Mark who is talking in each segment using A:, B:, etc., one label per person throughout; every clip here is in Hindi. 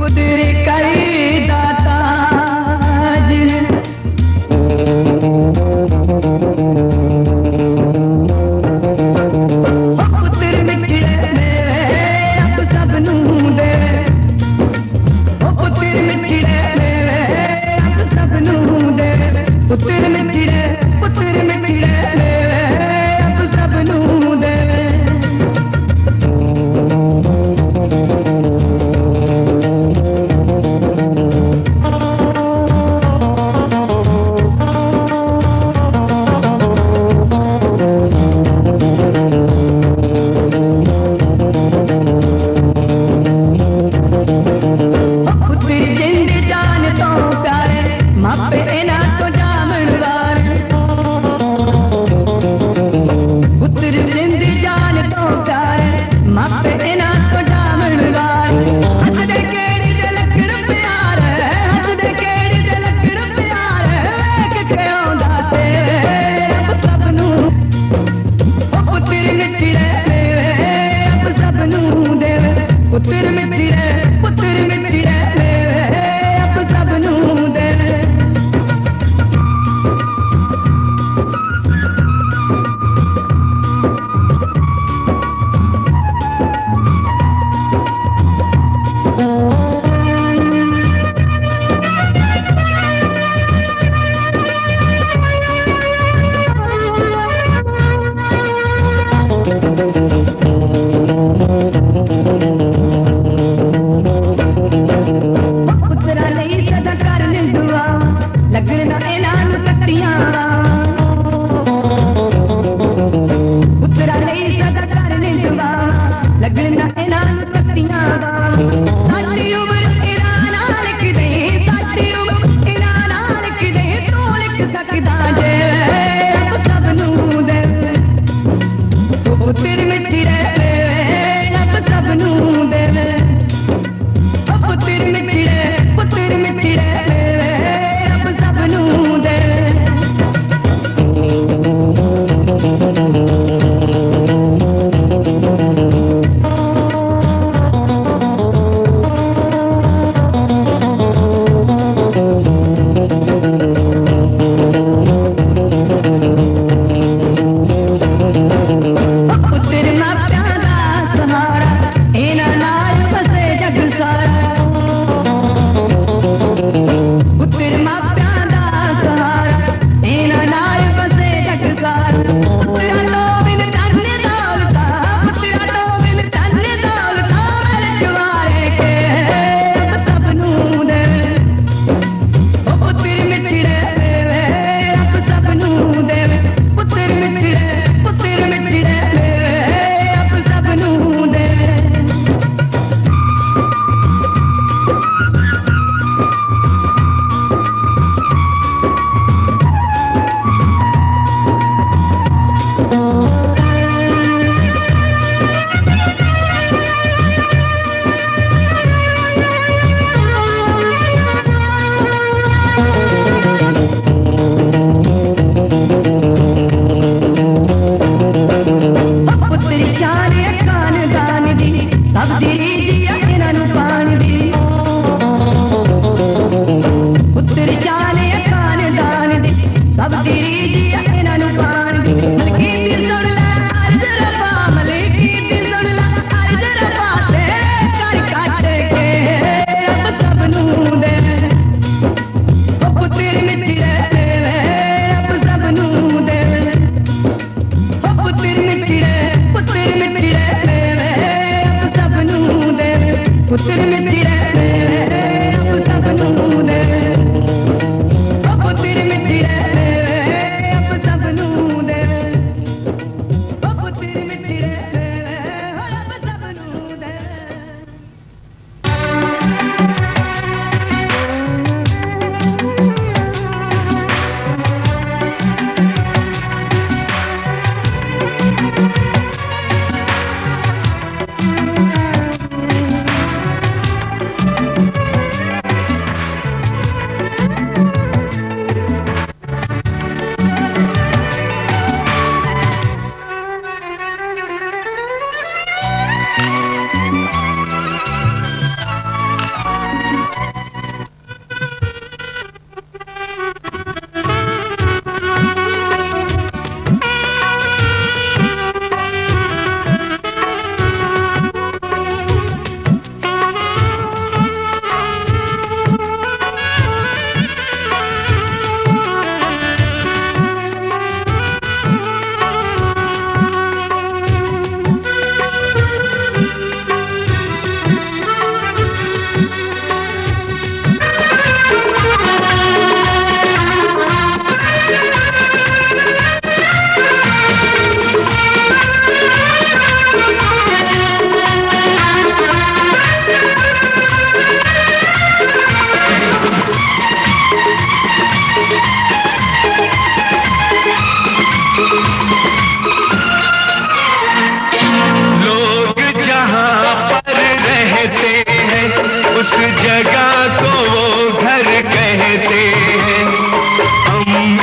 A: पुत्र कई दाता पुत्र मिठड़े अब सब नू दे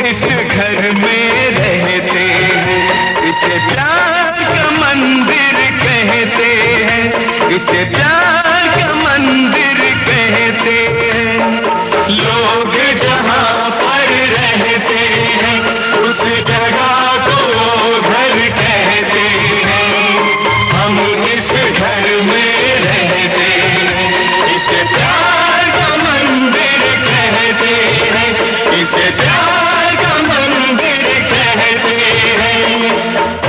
B: इस घर में रहते हैं, इसे प्यार का मंदिर कहते हैं, इसे प्यार का मंदिर कहते हैं। लोग जहाँ पर रहते हैं उस जगह को घर कहते हैं। हम इस घर में रहते हैं, इसे प्यार का मंदिर कहते हैं, इसे प्यार का मंदिर कहते हैं।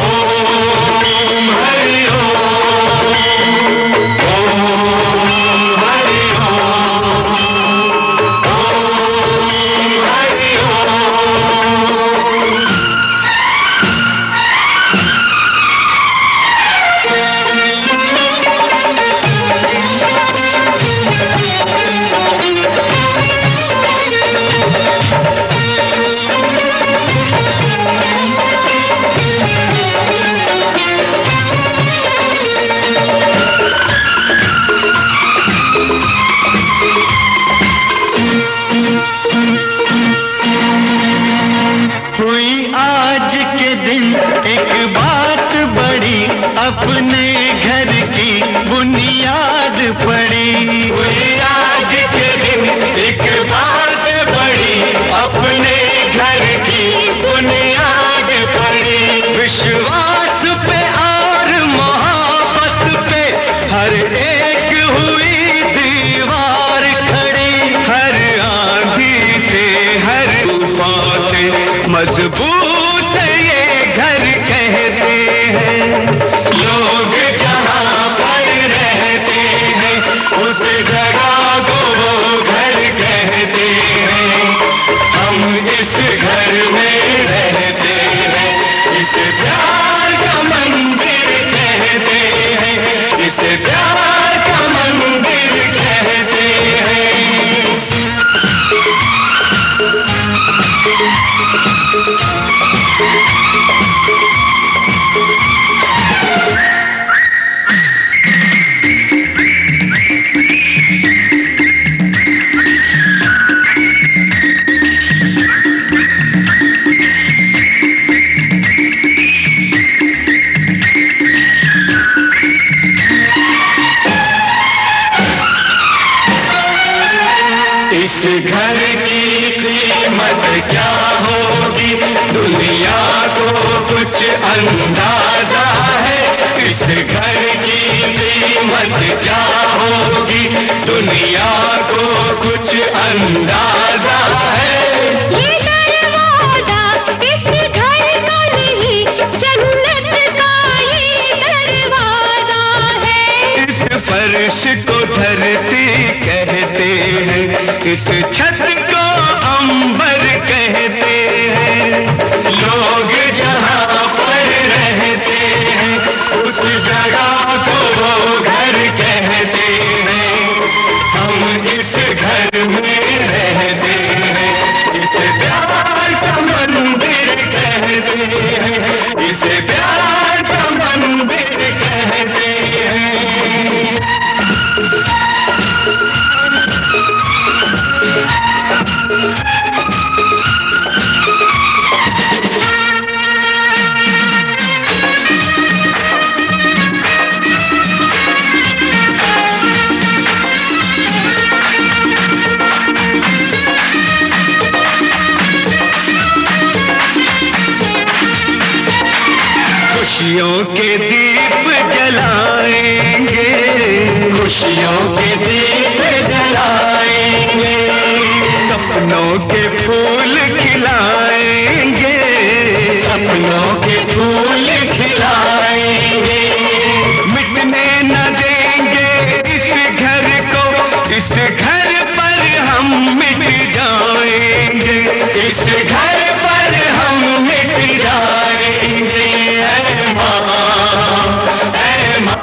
B: ओम हरि ओम, ओम हरि ओम, ओम हरि ओम। हुई आज के दिन एक बात बड़ी, अपने घर की बुनियाद पड़ी। हुई आज के दिन एक बात बड़ी, अपने घर की बुनियाद पड़ी। विश्वास पे और मोहब्बत पे हर एक हुई दीवार खड़ी। हर आंधी से हर तूफान से मजबूत ये घर कहते हैं। लोग जहाँ पर रहते हैं उस जगह को वो घर कहते हैं। हम इस घर में रहते हैं, इसे प्यार का मंदिर कहते हैं, इसे प्यार का मंदिर कहते हैं। इस घर की कीमत क्या होगी दुनिया को कुछ अंदाजा है। इस घर की कीमत क्या होगी दुनिया को कुछ अंदाजा है।
C: ये दरवाजा इस घर का नहीं, जन्नत का ये दरवाजा है।
B: इस फर्श को धरती कहते हैं, इस छत को अंबर कहते हैं। लोग जहाँ पर रहते हैं उस जगह को वो घर कहते हैं। हम इस घर में रहते हैं, इसे प्यार का मंदिर कहते हैं, इसे प्यार का मंदिर कहते हैं। खुशियों के दीप जलाएंगे, खुशियों के दीप जलाएंगे। सपनों के फूल खिलाएंगे, सपनों के फूल खिलाएंगे। मिटने न देंगे इस घर को, इस घर पर हम मिट जाएंगे, इस घर पर हम मिट जाएंगे। ऐ माँ, ऐ माँ।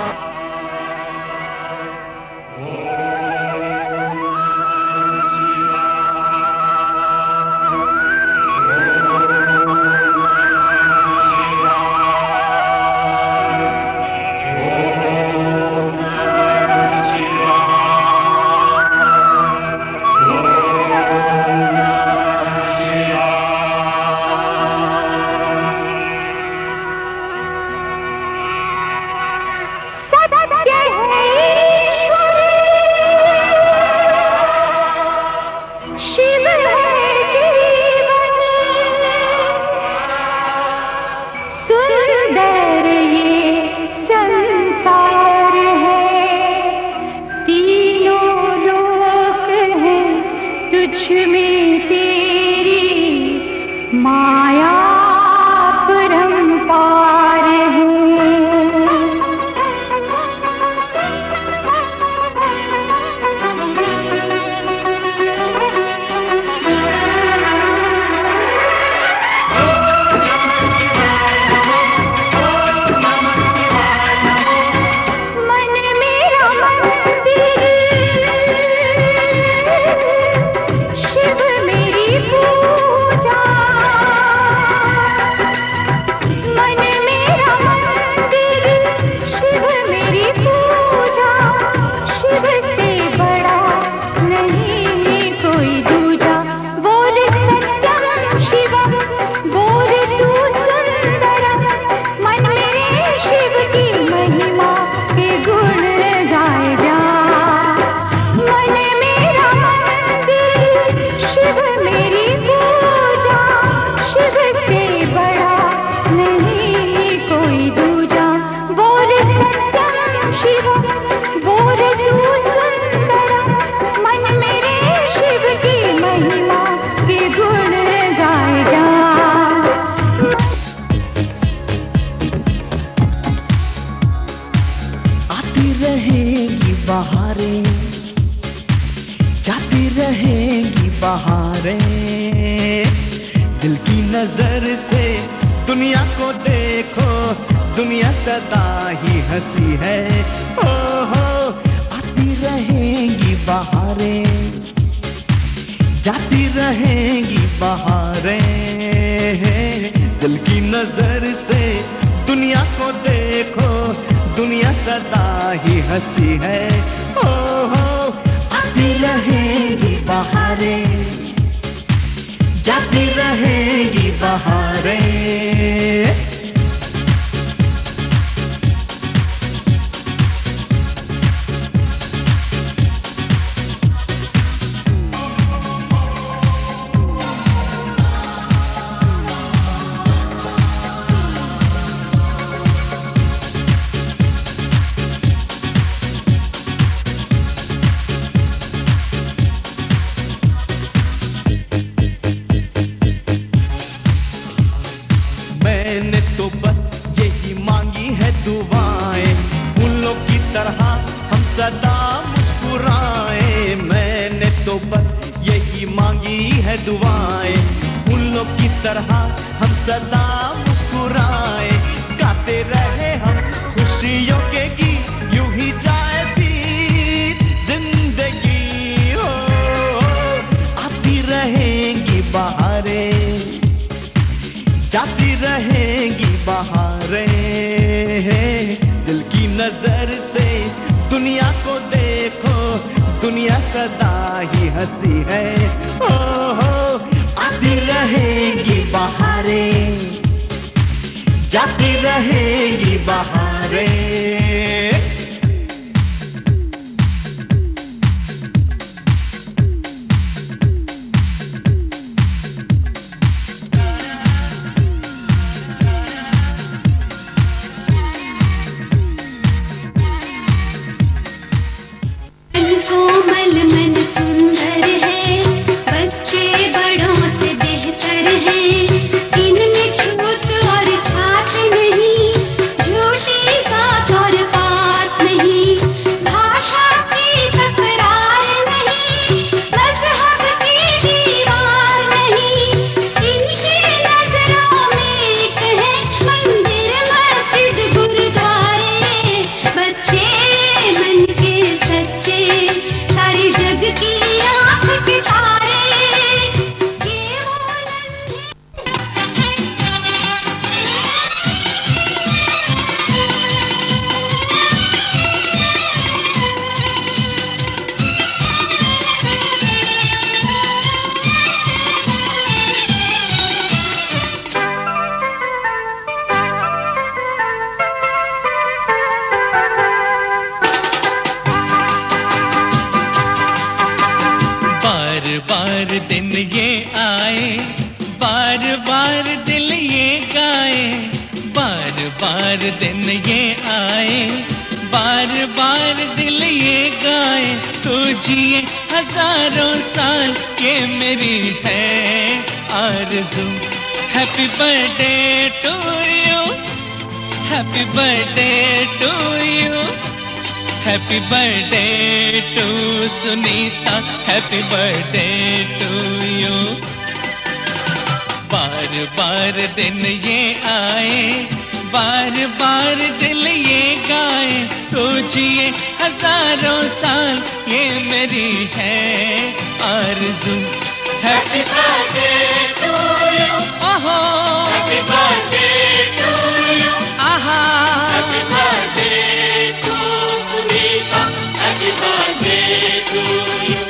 A: बहारें, जाती रहेंगी बहारें। दिल की नजर से दुनिया को देखो, दुनिया सदा ही हंसी है। ओ हो आती रहेंगी बहारें, जाती रहेंगी बहारें। दिल की नजर से दुनिया को देखो, दुनिया सदा ही हंसी है। ओ हो आती रहेंगी बहारें, जाती रहेंगी बहारें। मैंने तो बस यही मांगी है दुआएं, फूलों की तरह हम सदा मुस्कुराए। मैंने तो बस यही मांगी है दुआएं, फूलों की तरह हम सदा मुस्कुराए। गाते रहे हम खुशियों के गीत, यूं ही जाए बीत जिंदगी। हो आती रहेंगी बहारें, जाती रहेंगी बहारें। दिल की नजर से दुनिया को देखो, दुनिया सदा ही हंसी है। ओ हो आती रहेंगी बहारें, जाती रहेंगी बहारें।
C: कोमल मन सुंदर है, बच्चे बड़ों से बेहतर हैं। इनमें छूत और छात नहीं, झूठी सात और बात नहीं। भाषा की तकरार नहीं, मज़हब की दीवार नहीं। इनकी नजरों में एक है मंदिर मस्जिद गुरुद्वारे। बच्चे मन के सच्चे, सारे जग की आँख के तारे। ये वो
B: बार बार दिन ये आए, बार बार दिल ये गाए। बार बार दिन ये आए, बार बार दिल ये गाए। तू जिए हजारों साल, ये मेरी है आरज़ू। Happy birthday to you, happy birthday to you, happy birthday to Sunita, happy birthday to you. बार बार दिन ये आए, बार बार दिल ये गाए। तो जिए हजारों साल, ये मेरी है आरज़ू। हैप्पी बर्थडे टू यू, ओहो हैप्पी बर्थडे टू यू, आहा happy birthday to Sunita, happy birthday to you.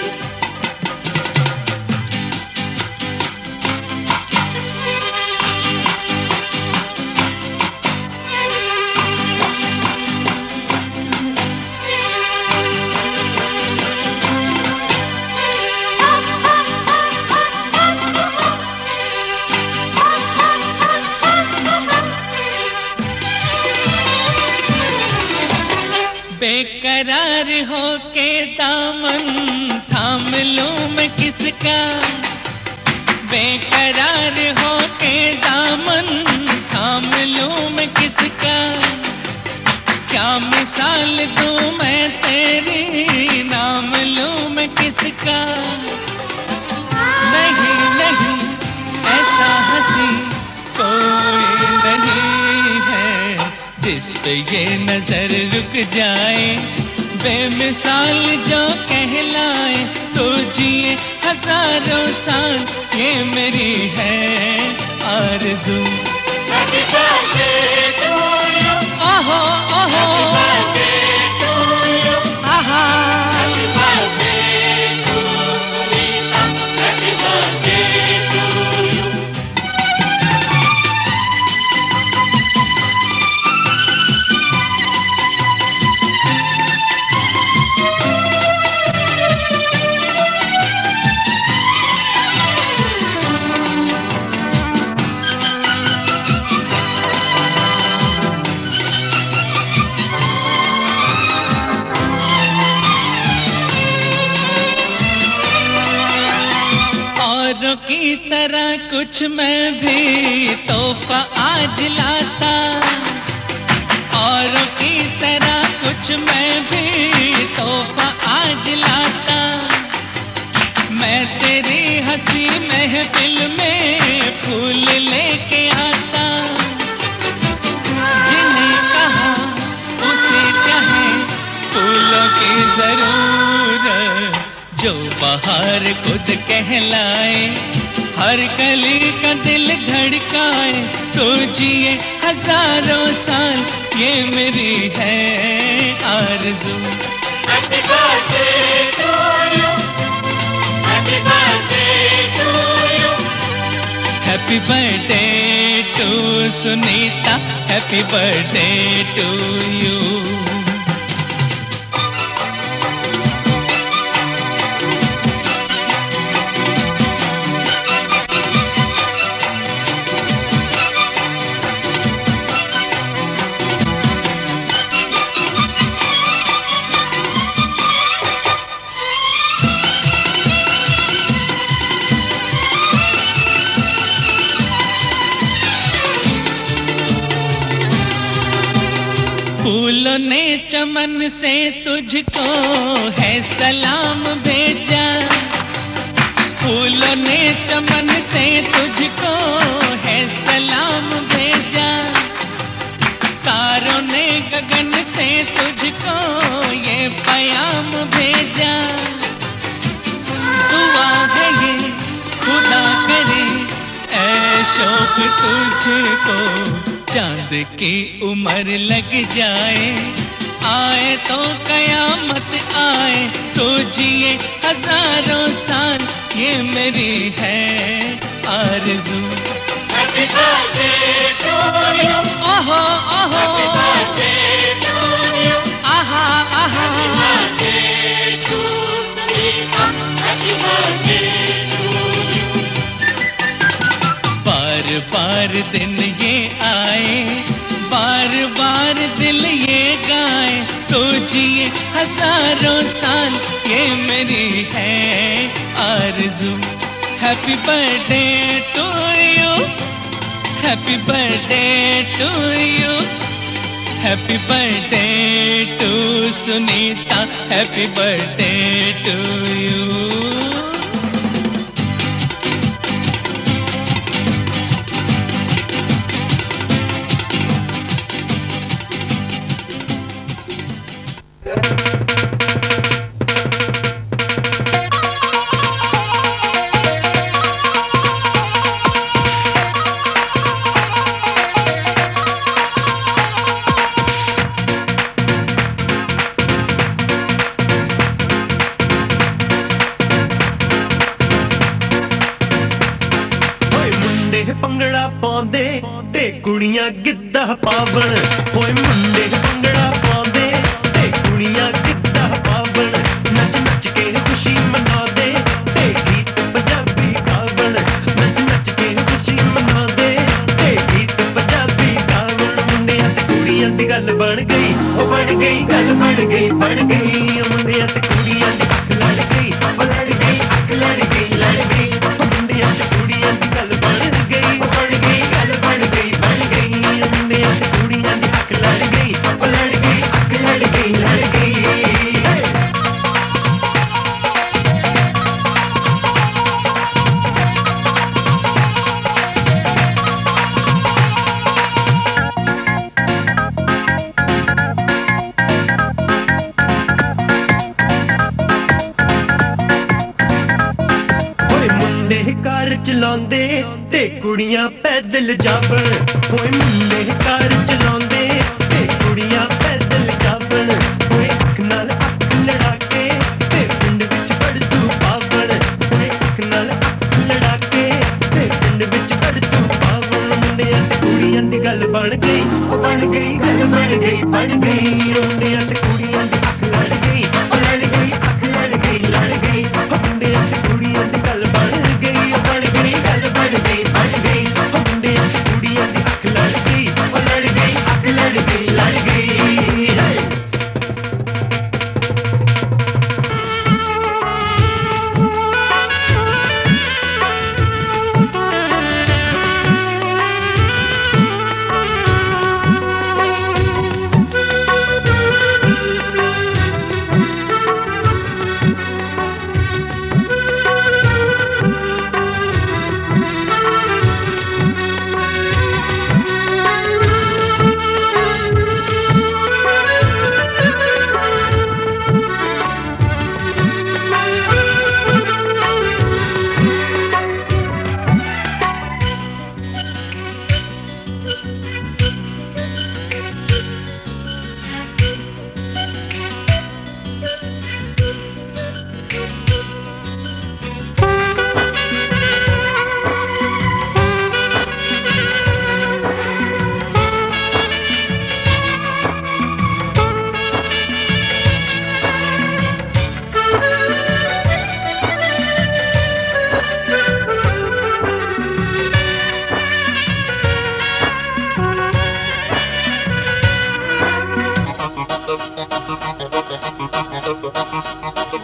B: बेकरार हो के दामन थाम लूं मैं किसका। बेकरार हो के दामन थाम लूं मैं किसका। क्या मिसाल दूं मैं तेरी, जिस पे ये नजर रुक जाए, बेमिसाल जो कहलाए, तो जिए हजारों साल, ये मेरी है आरज़ू। Happy birthday to you. आहो आहो Happy birthday to you. आहा Happy birthday to Sunita. Happy birthday to you. औरों की तरह कुछ मैं भी तोहफा आज लाता, औरों की तरह कुछ मैं भी तोहफा आज लाता। मैं तेरी हंसी महफिल में फूल लेके आता, जिन्हें कहा उसे क्या है फूलों की जरूरत, जो बाहर खुद कहलाए, हर कली का दिल धड़काए, तो जिए हजारों साल, ये मेरी है आरज़ू। Happy birthday to you. Happy birthday to you. Happy birthday to Sunita. Happy birthday to you. फूलों ने चमन से तुझको है सलाम भेजा, फूलों ने चमन से तुझको है सलाम भेजा, तारों ने गगन से तुझको ये प्याम भेजा। दुआ है ये खुदा करे ऐ शौक तुझको, चांद की उम्र लग जाए, आए तो कयामत आए, तो जिए हजारों साल, ये मेरी है आरज़ू। Happy birthday to you. आहो आहो Happy birthday to you. आहा आहा Happy birthday to Sunita. Happy birthday to you. बार बार दिन ये आए, बार बार दिल ये गाए, तो जिए हजारों साल, ये मेरी है आरज़ू। Happy birthday to you. Happy birthday to you. Happy birthday to Sunita. Happy birthday to you.
D: Bhangra ਪਾਉਂਦੇ ਤੇ ਕੁੜੀਆਂ ਗਿੱਧਾ ਪਾਵਣ, ਹੋਏ ਮੁੰਡੇ ਭੰਗੜਾ ਪਾਉਂਦੇ ਤੇ ਕੁੜੀਆਂ ਗਿੱਧਾ ਪਾਵਣ, ਨੱਚ ਨੱਚ ਕੇ ਖੁਸ਼ੀ ਮਨਾਉਂਦੇ ਤੇ ਗੀਤ ਪੰਜਾਬੀ ਗਾਵਣ, ਨੱਚ ਨੱਚ ਕੇ ਖੁਸ਼ੀ ਮਨਾਉਂਦੇ ਤੇ ਗੀਤ ਪੰਜਾਬੀ ਗਾਵਣ। ਮੁੰਡਿਆਂ ਤੇ ਕੁੜੀਆਂ ਦੀ ਗੱਲ ਬਣ ਗਈ, ਉਹ ਬਣ ਗਈ ਗੱਲ ਬਣ ਗਈ ਬਣ ਗਈ, ਮੁੰਡਿਆਂ ਤੇ ਕੁੜੀਆਂ ਦੀ ਅੱਖ ਲੜ ਗਈ, ਉਹ ਲੜ ਗਈ ਅੱਖ ਲੜ ਗਈ ਲੜ ਗਈ, ਮੁੰਡਿਆਂ ਤੇ ਕੁੜੀਆਂ ਦੀ ਗੱਲ ਬਣ ਗਈ, ਬਣ ਗਈ ਗੱਲ ਬਣ ਗਈ ਬਣ ਗਈ, ਮੁੰਡਿਆਂ ਤੇ ਕੁੜੀਆਂ ਦੀ ਅੱਖ ਲੜ ਗਈ, ਉਹ ਲੜ ਗਈ ਅੱਖ ਲੜ ਗਈ ਲੜ ਗਈ। चलाਉਂਦੇ ते कुड़ियां पैदल जावण होए मुंडे कार चलाਉਂਦੇ ते कुड़ियां पैदल जावण होए अख नाल अख लड़ा के ते पिंड विच पड़तू पावण होए अख नाल अख लड़ा के ते पिंड विच पड़तू पावण मुंडियां ते कुड़ियां दी गल बन गई गल बन गई मुंडियां ते कुड़ियां दी अख लड़ गई अख लड़ गई मुंडियां ते कुड़ियां दी गल बन गई गल बन गई मुंडियां ते कुड़ियां दी अख लड़ गई अख लड़ गई hey!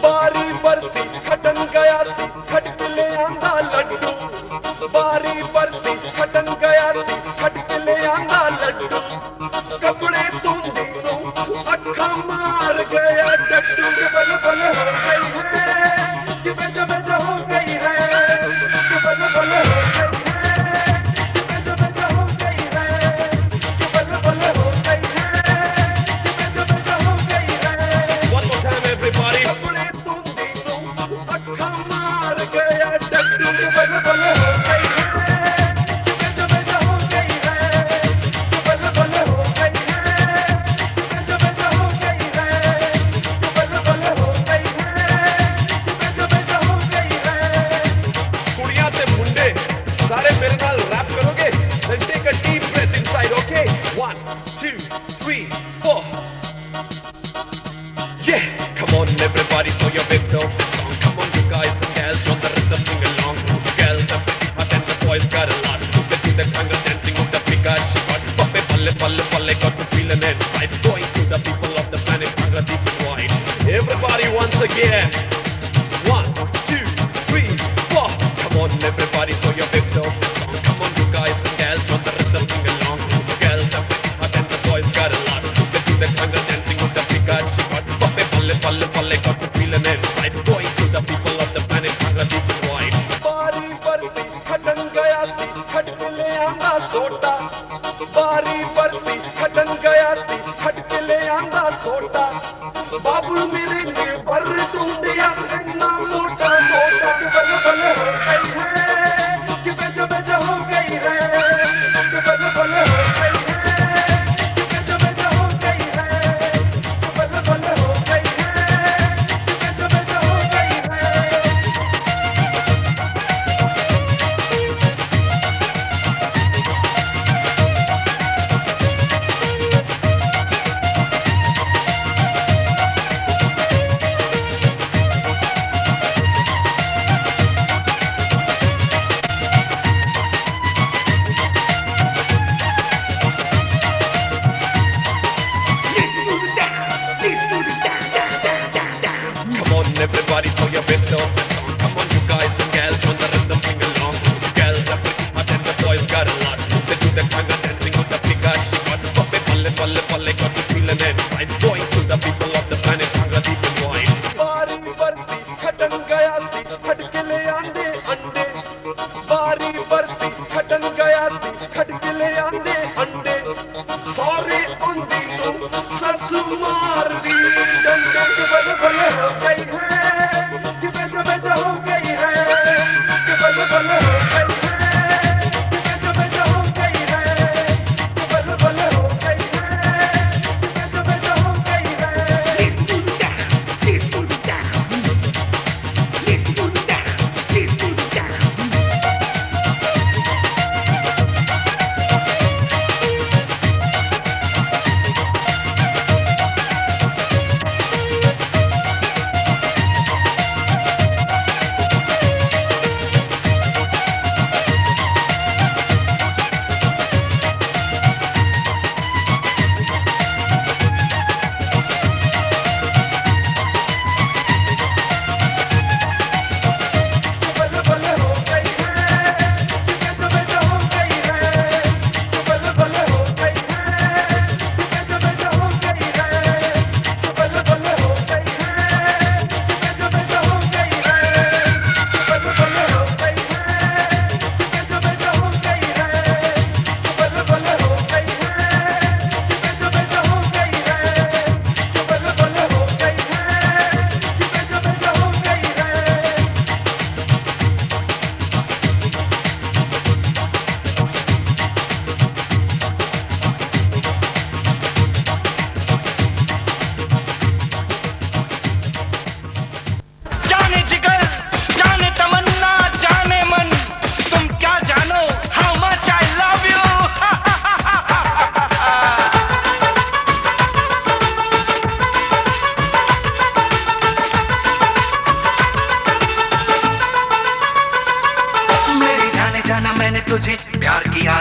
E: बारी बरसी खटन गया सी खट ले आंदा लड्डू बारी बरसी खटन गया सी खट ले आंदा लड्डू कपड़े धुंदी अखा मार गया डड्डू बल बल हो गई है कि बेज बेज हो गई है कि बल बल हो गई है कि बेज बेज हो गई है कि बल बल हो गई है कि बेज बेज हो गई है One more time everybody कपड़े धुंदी अखा मार गया डड्डू बल बल हो गई है कि बेज बेज हो गई है कि बल बल हो गई है कि बेज बेज हो गई है कि बल बल हो गई है कि बेज बेज हो गई है कुड़ियां ते मुंडे सारे मेरे नाल रैप करोगे let's take a deep breath inside okay 1 2 3 4 Yeah, come on everybody, throw your best of the song. Come on you guys and gals, on the rhythm sing along. Girls are pretty hot and the boys got a lot. They do the tango dancing with the bigger she got. Pappe palle palle palle, got to feel an inside. Going to the people of the planet, Bangla deep and wide. Everybody once again. 1, 2, 3, 4. Come on everybody, throw your best of the song. Come on you guys and gals, on the rhythm sing along. Girls are pretty hot and the boys got a lot. They do the tango dancing with the bigger she got. Palle palle got to feel an inside. Going to the people of the planet, Bangla deep and wide. बारी बरसी खटन गया सी खट ले आंदा सोटा बारी बरसी खटन गया सी खट ले आंदा सोटा बाबू मेरे ने बर टूंडिया इतना मोटा मोटा कि बल बल हो गई है कि बेज बेज हो गई है कि बल बल हो गई है कि बेज बेज हो गई है कि बल बल हो गई है कि बेज बेज हो गई है Come on everybody, throw your best of the song. Come on you guys and gals, on the rhythm sing along. Girls are pretty hot and the boys got a lot. They do the tango dancing with the bigger she got. Pappe palle palle palle, got to feel an inside. Going to the people of the planet, Bangla deep and wide. बारी बरसी खटन गया सी खट ले आंदे अंडे बारी बरसी खटन गया सी खट ले आंदे अंडे सॉरी ओंदी सस मार दी डंडे के बल बल हो गई है कि बेज बेज हो गई है कि बल बल हो गई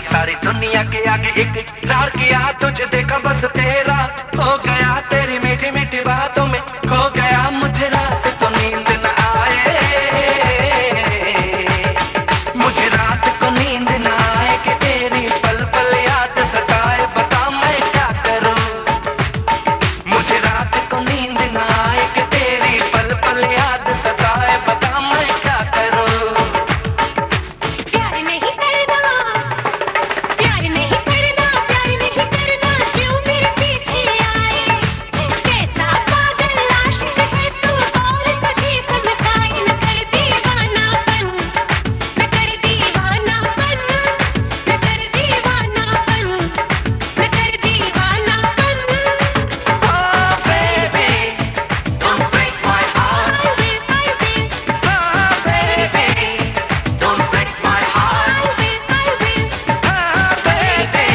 D: सारी दुनिया के आगे इकरार किया, तुझे देखा बस तेरा हो गया, तेरी मीठी मीठी बातों में खो गया, मुझे रात को नींद न आए, मुझे रात को नींद न आए कि तेरी पल पल याद सताए, बता मैं क्या करूं, मुझे रात को नींद न आए कि तेरी पल पल याद सताए, बता मैं क्या करूं।
C: प्यार नहीं करना, प्यार नहीं करना, प्यार नहीं करना, क्यों मेरे पीछे आए, कैसा पागल आशिक है तू, और तुझे समझाए न कर दीवानापन, न कर दीवानापन, न कर दीवानापन, न कर दीवानापन।
D: Oh baby, don't break my heart.
C: I will,
D: Oh baby, don't break my heart.
C: I will,
D: Oh baby,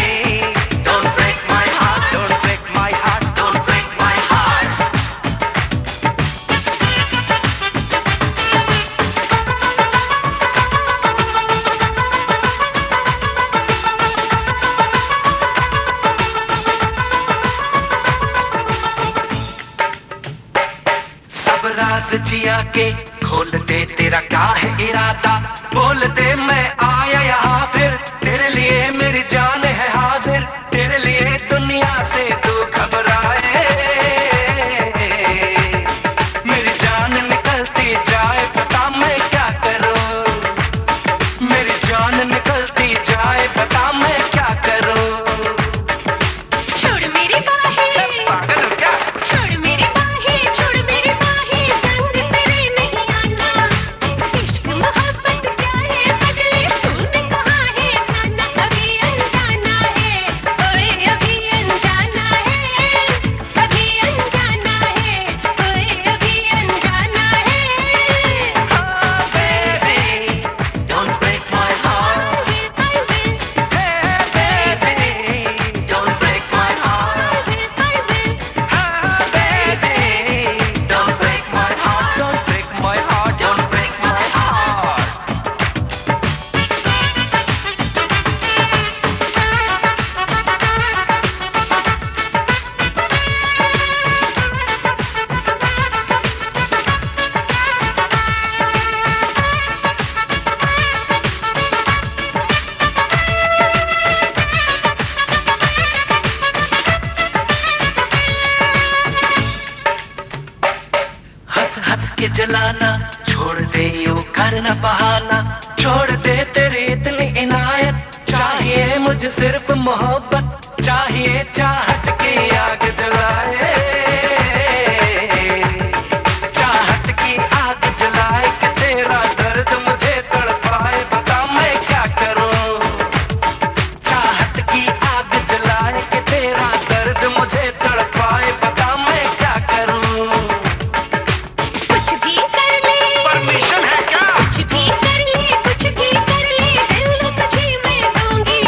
D: don't break my heart. Don't break my heart. Don't break my heart. सब राज जिया के खोल दे, तेरा क्या है इरादा, बोल दे मैं आया यहाँ फिर, तेरे लिए मेरी जान है हाजिर, तेरे लिए दुनिया से तू घबराए, मेरी जान निकलती जाए, बता मैं क्या करूं, मेरी जान निकलती जाए, बता मैं क्या करूं।
C: छोड़ मेरी बाहें,
D: पागल हो क्या?
C: छोड़ मेरी बाहें, छोड़ मेरी बाहें, संग तेरे नहीं आना, इश्क मोहब्बत क्या है पगले, तूने कहा है जाना, अभी अनजाना है, ओए अभी अनजाना है, अभी अनजाना है, ओए अभी अनजाना है।
D: Oh baby, don't break my heart.
C: I will,
D: Hey baby, don't break my heart.
C: I will,
D: Oh baby, don't break my heart. Don't break my heart. Don't break my heart. हंस हंस के जलाना छोड़ दे, यूं करना बहाना छोड़ दे, तेरी इतनी इनायत, चाहिए मुझे सिर्फ मोहब्बत, चाहिए चाहत की आग जलाए, चाहत की आग जलाए कि तेरा दर्द मुझे तड़पाए, बता मैं क्या करूं, चाहत की आग जलाए कि तेरा दर्द मुझे तड़पाए, बता मैं क्या करूं।
C: कुछ भी कर ले,
D: परमिशन है क्या?
C: कुछ भी कर ले, कुछ भी कर ले, दिल तुझे मैं दूंगी,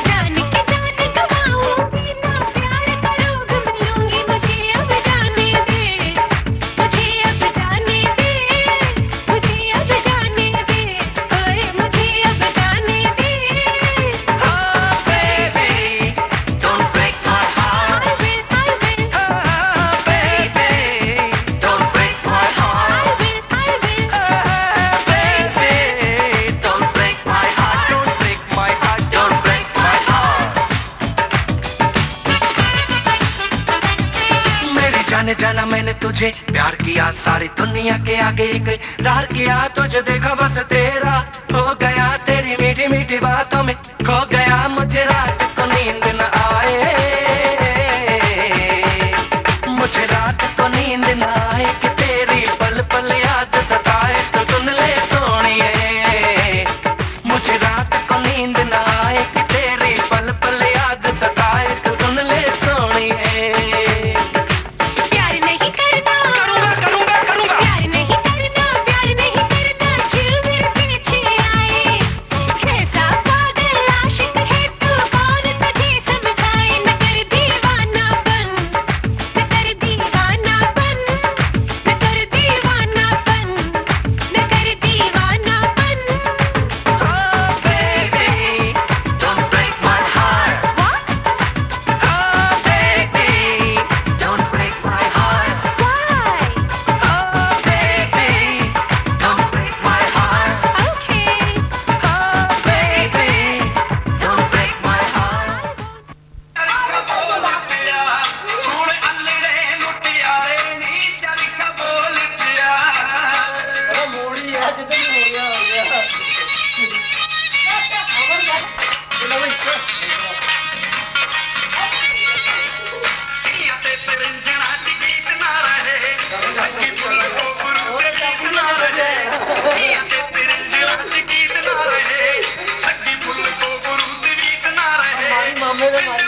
C: जान की जान गवाऊंगी ना, प्यार करूंगी मिलूंगी, मुझे अब जाने दे, मुझे अब जाने दे, मुझे अब जाने दे, ओए मुझे अब जाने दे।
D: Oh baby, don't break my heart.
C: I will,
D: Oh baby, don't break my heart.
C: I will,
D: Oh baby, don't break my heart. Don't break my heart. Don't break my heart. मेरी जाने जाना मैंने तुझे प्यार किया, सारी दुनिया के आगे इकरार किया, तुझे देखा बस तेरा हो गया, तेरी मीठी मीठी बातों में खो गया, मुझे रात को नींद न आए, मुझे रात को नींद न आए कि तेरी पल पल याद सताए, तो सुन ले सोनिए, मुझे रात को नींद न आए कि तेरी पल पल याद सताए, तो सुन ले सोनिए।
C: प्यार नहीं करना,
D: करूंगा करूंगा करूंगा।
C: प्यार नहीं करना, प्यार नहीं करना, क्यों मेरे पीछे आए, कैसा पागल आशिक है
F: ਮਾਮੇ ਦੇ ਮਾਰੀ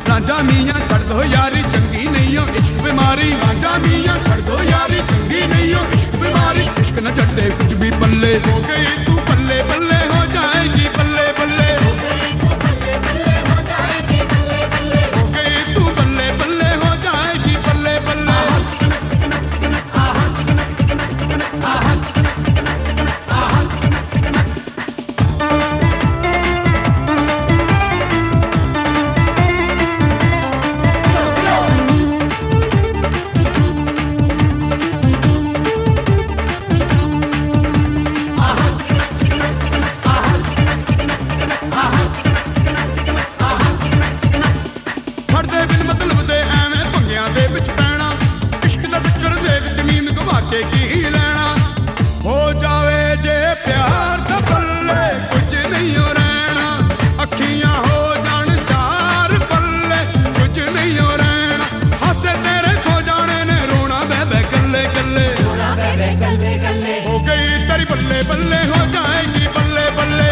F: रांझा मियां छड़ दो यारी चंगी नहीं हो इश्क बीमारी रांझा मियां छड़ दो यारी चंगी नहीं हो इश्क बीमारी इश्क न छड़े कुछ भी पल्ले हो गई तू पल्ले पल्ले हो जाएगी पल्ले पल्ले हो गई तू पल्ले पल्ले हो जाएगी पल्ले पल्ले हो गई तू पल्ले पल्ले हो जाएगी पल्ले पल्ले बल्ले हो जाएगी बल्ले बल्ले हो गई तेरी बल्ले बल्ले हो जाएगी बल्ले बल्ले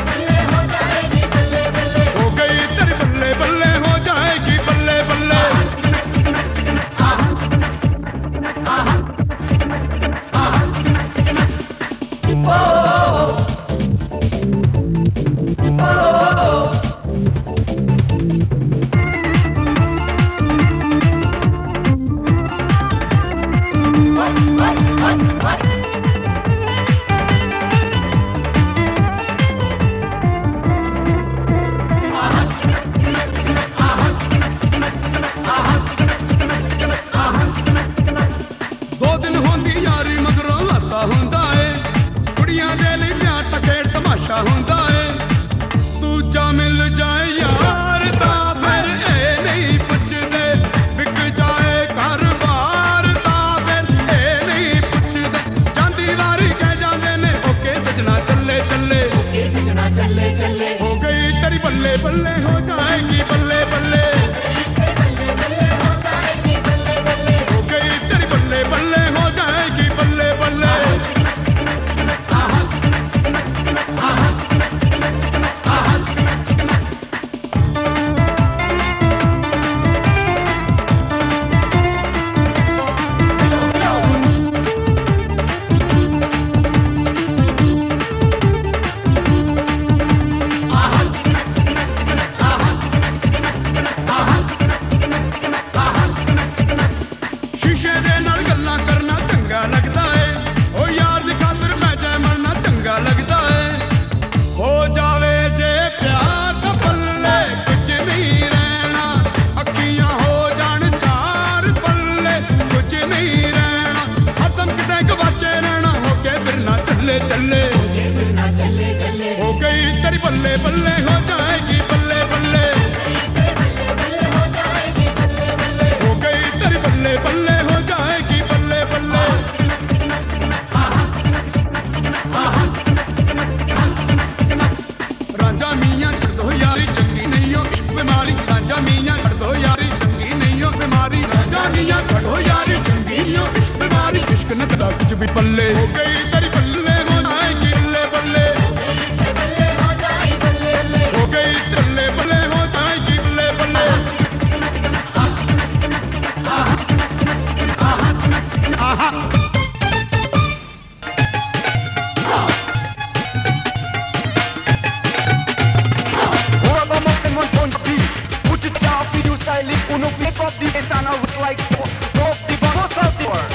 F: बल्ले हो जाएगी बल्ले बल्ले हो गई तेरी बल्ले बल्ले हो जाएगी बल्ले बल्ले हो गई तेरी बल्ले बल्ले हो जाएगी बल्ले बल्ले हो गई तेरी बल्ले बल्ले हो जाएगी बल्ले बल्ले रांझा मियां छड़ दो यारी चंगी नहीं हो इश्क बीमारी रांझा मियां छड़ दो यारी चंगी नहीं हो बीमारी रांझा मियां छड़ दो यारी चंगी नहीं हो इश्क बीमारी इश्क न कदा कुछ भी पल्ले हो गई तेरी बल्ले हो जाएगी बल्ले बल्ले हो गई बल्ले बल्ले हो जाएगी बल्ले बल्ले आहा Uno pick up the bass and I was like so. Drop the boss out the word.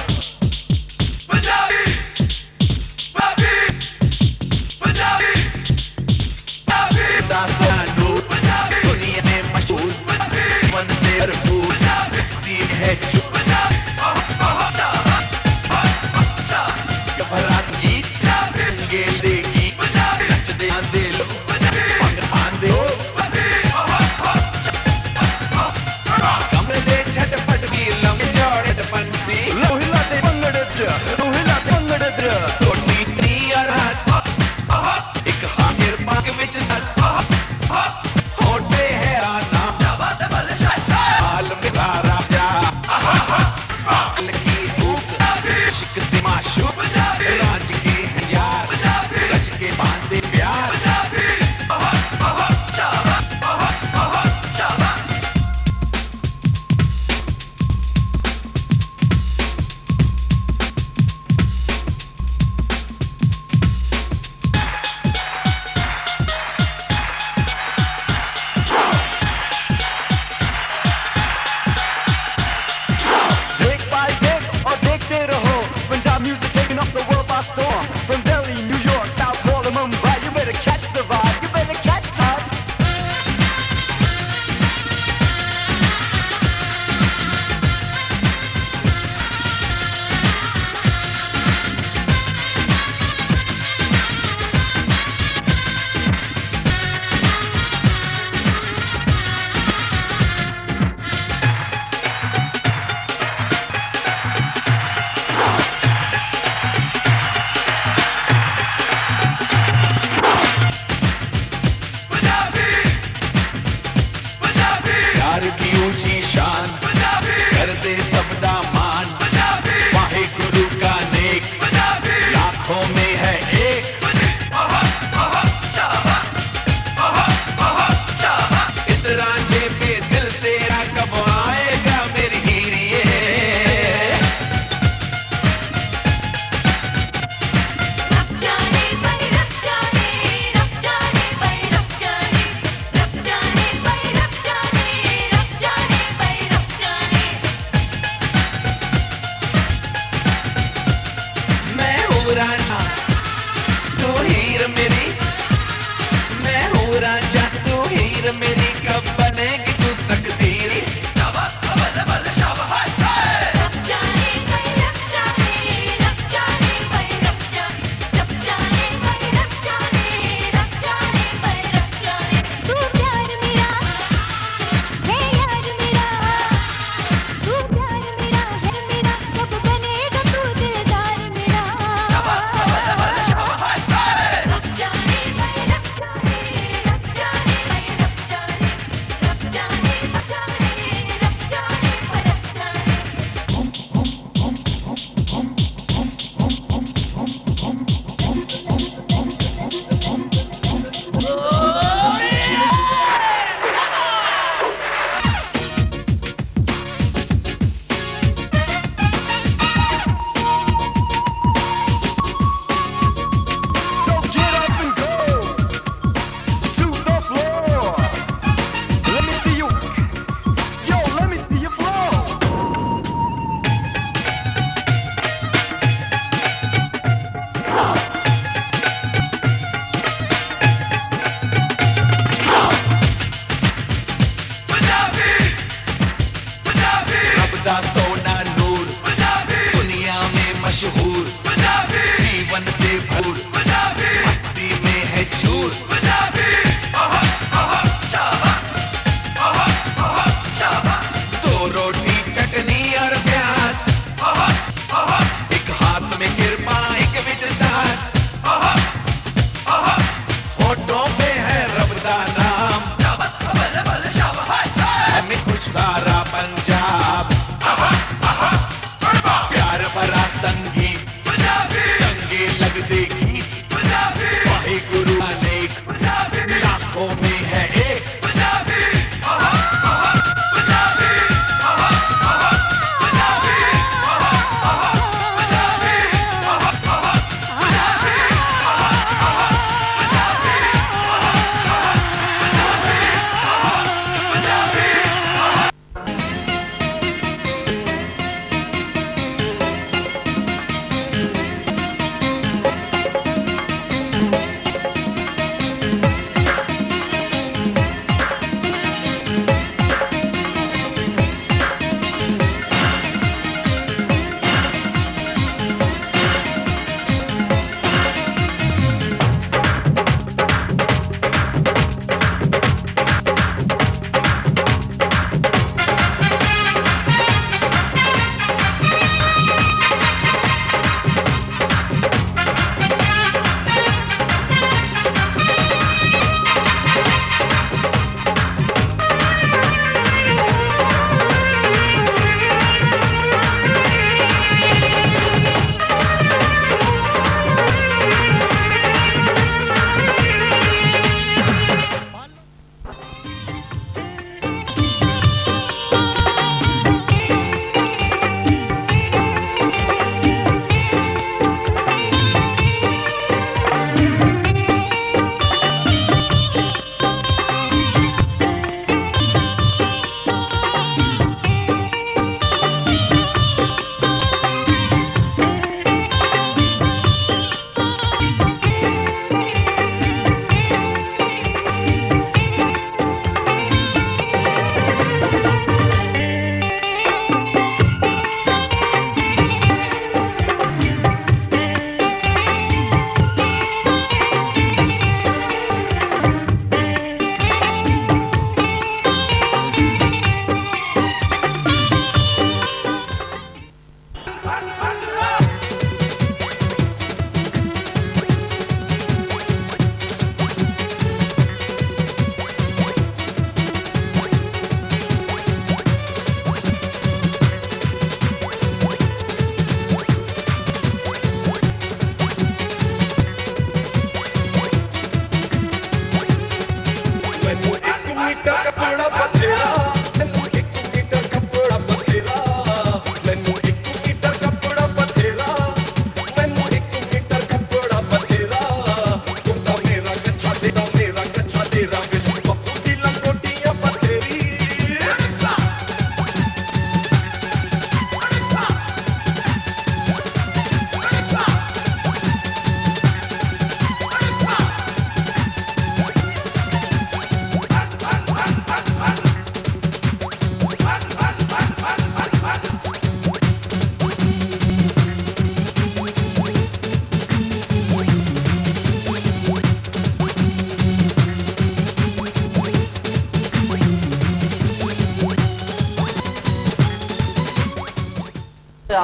F: Punjabi.
G: Ranjha तू हीर मेरी, मैं हूँ रांझा तू हीर मेरी, कब बनेगी तू तकदीर।
C: रब जाने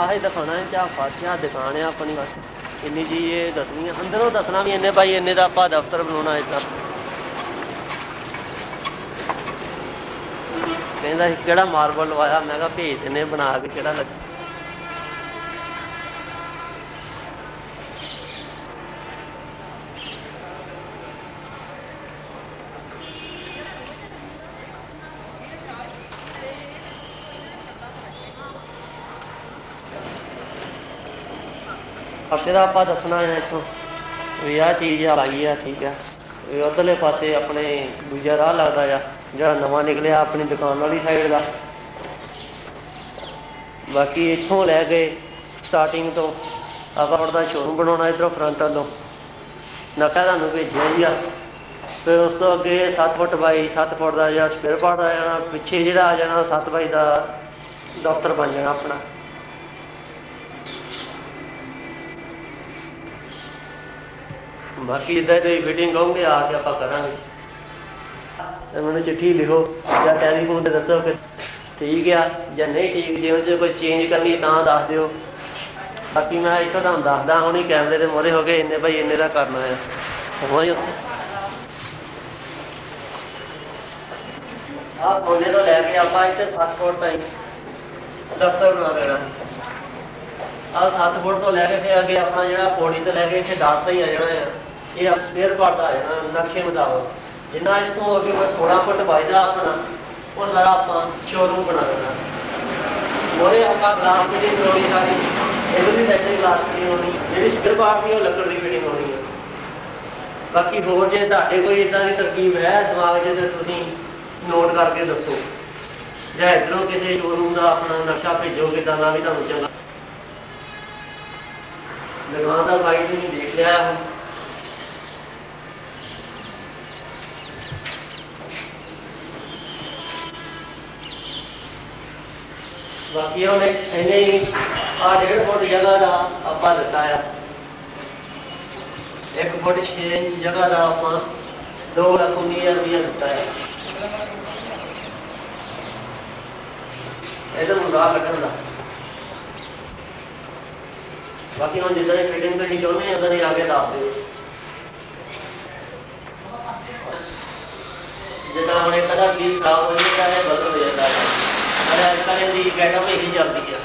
H: ਆਹੀ ਦਿਖਾਉਣਾ ਹੈ ਚਾਹ ਦੁਕਾਨ ਆ ਆਪਣੀ ਬਸ ਇੰਨੀ ਚੀਜ਼ ਇਹ ਦੱਸਣੀ ਆ ਅੰਦਰੋਂ ਦੱਸਣਾ ਵੀ ਇੰਨੇ ਭਾਈ ਇੰਨੇ ਦਾ ਆਪਾਂ ਦਫ਼ਤਰ ਬਣਾਉਣਾ ਇੱਦਾਂ ਕਹਿੰਦਾ ਸੀ ਕਿਹੜਾ ਮਾਰਬਲ ਲਵਾਇਆ ਮੈਂ ਕਿਹਾ ਭੇਜ ਦਿੰਦੇ ਬਣਾ ਕੇ ਕਿਹੜਾ ਲੱਗਾ ਹਫ਼ਤੇ ਦਾ ਆਪਾਂ ਦੱਸਣਾ ਹੈ ਇੱਥੋਂ ਵੀ ਆਹ ਚੀਜ਼ ਆਈ ਆ ਠੀਕ ਆ ਵੀ ਉੱਧਰਲੇ ਪਾਸੇ ਆਪਣੇ ਦੂਜਾ ਰਾਹ ਲੱਗਦਾ ਆ ਜਿਹੜਾ ਨਵਾਂ ਨਿਕਲਿਆ ਆਪਣੀ ਦੁਕਾਨ ਵਾਲੀ ਸਾਈਡ ਦਾ ਬਾਕੀ ਇੱਥੋਂ ਲੈ ਕੇ ਸਟਾਰਟਿੰਗ ਤੋਂ ਆਪਾਂ ਉਹਦਾ ਸ਼ੋਰੂਮ ਬਣਾਉਣਾ ਇੱਧਰੋਂ ਫਰੰਟ ਵੱਲੋਂ ਨਕਾ ਤੁਹਾਨੂੰ ਭੇਜਿਆ ਹੀ ਆ ਫਿਰ ਉਸ ਤੋਂ ਅੱਗੇ 7 ਫੁੱਟ ਬਾਈ 7 ਫੁੱਟ ਦਾ ਜਿਹੜਾ ਸਪੇਅਰ ਪਾਰਟ ਆ ਜਾਣਾ ਪਿੱਛੇ ਜਿਹੜਾ ਆ ਜਾਣਾ 7 ਬਾਈ ਦਾ ਦਫ਼ਤਰ ਬਣ ਜਾਣਾ ਆਪਣਾ ਬਾਕੀ ਜਿੱਦਾਂ ਤੁਸੀਂ ਫਿਟਿੰਗ ਕਹੋਗੇ ਆ ਕੇ ਆਪਾਂ ਕਰਾਂਗੇ ਤੇ ਮੈਨੂੰ ਚਿੱਠੀ ਲਿਖੋ ਜਾਂ ਟੈਲੀਫੋਨ ਤੇ ਦੱਸੋ ਕਿ ਠੀਕ ਆ ਜਾਂ ਨਹੀਂ ਠੀਕ ਜੇ ਉਹਦੇ ਕੋਈ ਚੇਂਜ ਕਰਨੀ ਤਾਂ ਦੱਸ ਦਿਓ ਬਾਕੀ ਮੈਂ ਇੱਥੋਂ ਤੁਹਾਨੂੰ ਦੱਸਦਾ ਹੁਣੀ ਕੈਮਰੇ ਦੇ ਮੂਹਰੇ ਹੋ ਕੇ ਇੰਨੇ ਭਾਈ ਇੰਨੇ ਦਾ ਕਰਨਾ ਆ ਹੋਵਾਂ ਉੱਥੇ ਆਹ ਕੋਨੇ ਤੋਂ ਲੈ ਕੇ ਆਪਾਂ ਇੱਥੇ 7 ਫੁੱਟ ਤਾਈਂ ਦਫ਼ਤਰ ਬਣਾ ਲੈਣਾ ਆਹ 7 ਫੁੱਟ ਤੋਂ ਲੈ ਕੇ ਫਿਰ ਅੱਗੇ ਆਪਣਾ ਜਿਹੜਾ ਪੌੜੀ ਤੋਂ ਲੈ ਕੇ ਇੱਥੇ ਡਾਟ ਤਾਈਂ ਆ ਜਾਣਾ ਆ ਇਹ ਸਪੇਅਰ ਪਾਰਟ ਆ ਜਾਣਾ ਨਕਸ਼ੇ ਮੁਤਾਬਕ ਜਿੰਨਾ ਇੱਥੋਂ ਅੱਗੇ 16 ਫੁੱਟ ਵੱਜਦਾ ਆਪਣਾ ਉਹ ਸਾਰਾ ਆਪਾਂ ਸ਼ੋਰੂਮ ਬਣਾ ਦੇਣਾ ਮੋਰੇ ਆਪਾਂ ਗਲਾਸ ਦੀ ਫਿਟਿੰਗ ਸਾਰੀ ਇਹਦੀ ਸਾਈਡ ਤੇ ਗਲਾਸ ਫਿਟਿੰਗ ਹੋਣੀ ਜਿਹੜੀ ਸਪੇਅਰ ਪਾਰਟ ਦੀ ਉਹ ਲੱਕੜ ਦੀ ਫਿਟਿੰਗ ਹੋਣੀ ਹੈ ਬਾਕੀ ਹੋਰ ਜੇ ਤੁਹਾਡੇ ਕੋਈ ਇਦਾਂ ਦੀ ਤਰਕੀਬ ਹੈ ਦਿਮਾਗ 'ਚ ਤੇ ਤੁਸੀਂ ਨੋਟ ਕਰਕੇ ਦੱਸੋ ਜਾਂ ਇੱਧਰੋਂ ਕਿਸੇ ਸ਼ੋਰੂਮ ਦਾ ਆਪਣਾ ਨਕਸ਼ਾ ਭੇਜੋ ਕਿੱਦਾਂ ਦਾ ਵੀ ਤੁਹਾਨੂੰ ਚੰਗਾ ਦੁਕਾਨ ਦਾ ਸਾਈਜ਼ ਨਹੀਂ ਦੇਖ ਲਿਆ ਹੁਣ ਬਾਕੀ ਉਹਨੇ ਇਹਨੇ ਹੀ ਆ 1.5 ਫੁੱਟ ਜਗ੍ਹਾ ਦਾ ਆਪਾਂ ਦਿੱਤਾ ਆ 1 ਫੁੱਟ 6 ਇੰਚ ਜਗ੍ਹਾ ਦਾ ਆਪਾਂ 2,19,000 ਰੁਪਇਆ ਦਿੱਤਾ ਹੈ ਇਹਦਾ ਮੁੰਡਾ ਕੱਢਣ ਦਾ ਬਾਕੀ ਹੁਣ ਜਿੱਦਾਂ ਦੀ ਫਿਟਿੰਗ ਤੁਸੀਂ ਚਾਹੁੰਦੇ ਆ ਉਦਾਂ ਦੀ ਆ ਕੇ ਦੱਸ ਦਿਓ ਜਿੱਦਾਂ ਹੁਣ ਇੱਕ ਦਾ ਪੀਸ ਖਰਾਬ ਹੋ ਜਾਂਦਾ ਹੈ ਬਦਲ ਹੋ ਜਾਂਦਾ ਹੈ ਅਰੇ ਅੱਜ ਕੱਲ੍ਹ ਦੀ ਗੈਟਅਪ ਇਹੀ ਚੱਲਦੀ ਹੈ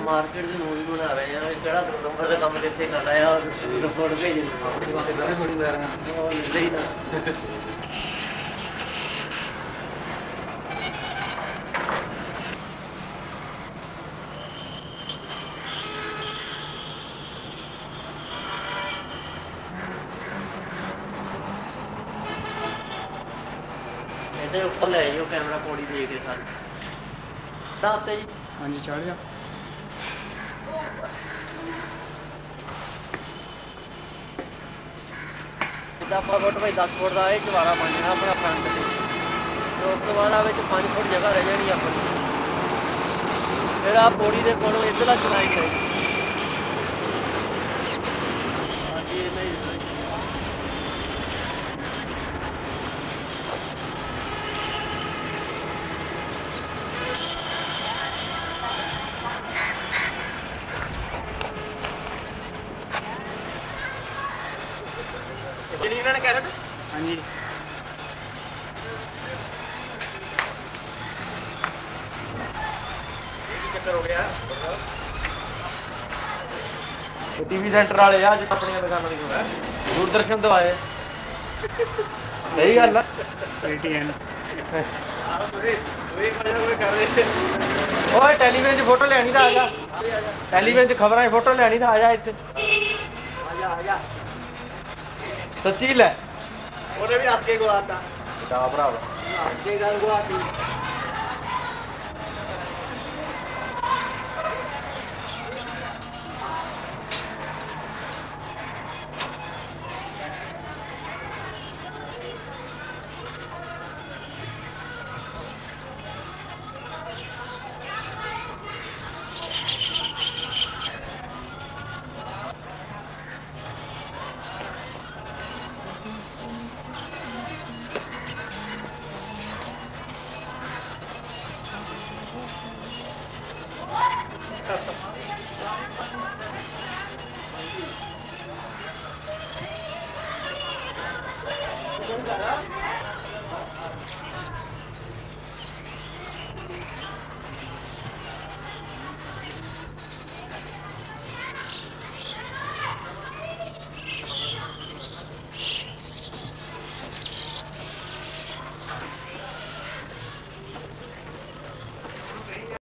H: मार्केट से मूवी बना रहे हैं केड़ा नंबर का काम कितने कर रहा है और रिपोर्ट भेज नहीं ना ऐसे ऊपर ले आइयो कैमरा पौड़ी दे के साथ जी
F: हाँ जी चढ़ जा
H: ਆਪਾਂ ਫੁੱਟ ਭਾਈ 10 ਫੁੱਟ ਦਾ ਇਹ ਚਵਾਰਾ ਬਣ ਜਾਣਾ ਆਪਣਾ ਫਰੰਟ ਤੇ ਉਸ ਤੋਂ ਬਾਅਦ ਆ ਵਿੱਚ 5 ਫੁੱਟ ਜਗ੍ਹਾ ਰਹਿ ਜਾਣੀ ਆਪਣੀ ਫਿਰ ਆ ਪੌੜੀ ਦੇ ਕੋਲੋਂ ਇੱਧਰਲਾ ਚਲਾਈ ਚਾਹੀਦੀ ਹਾਂਜੀ ਇਹ ਨਹੀਂ
F: हाँ जी
E: चक्कर हो गया
H: टीवी सेंटर वाले आज अपनी दुकानों की दूरदर्शन तो आए सही गल ओए टेलीविजन च फोटो लेनी था आजा टेलीविजन च खबरां फोटो लेनी था आजा इत्थे आजा सच्ची ले ओने भी हस के गवाता दा भरावा हस के गल गवाती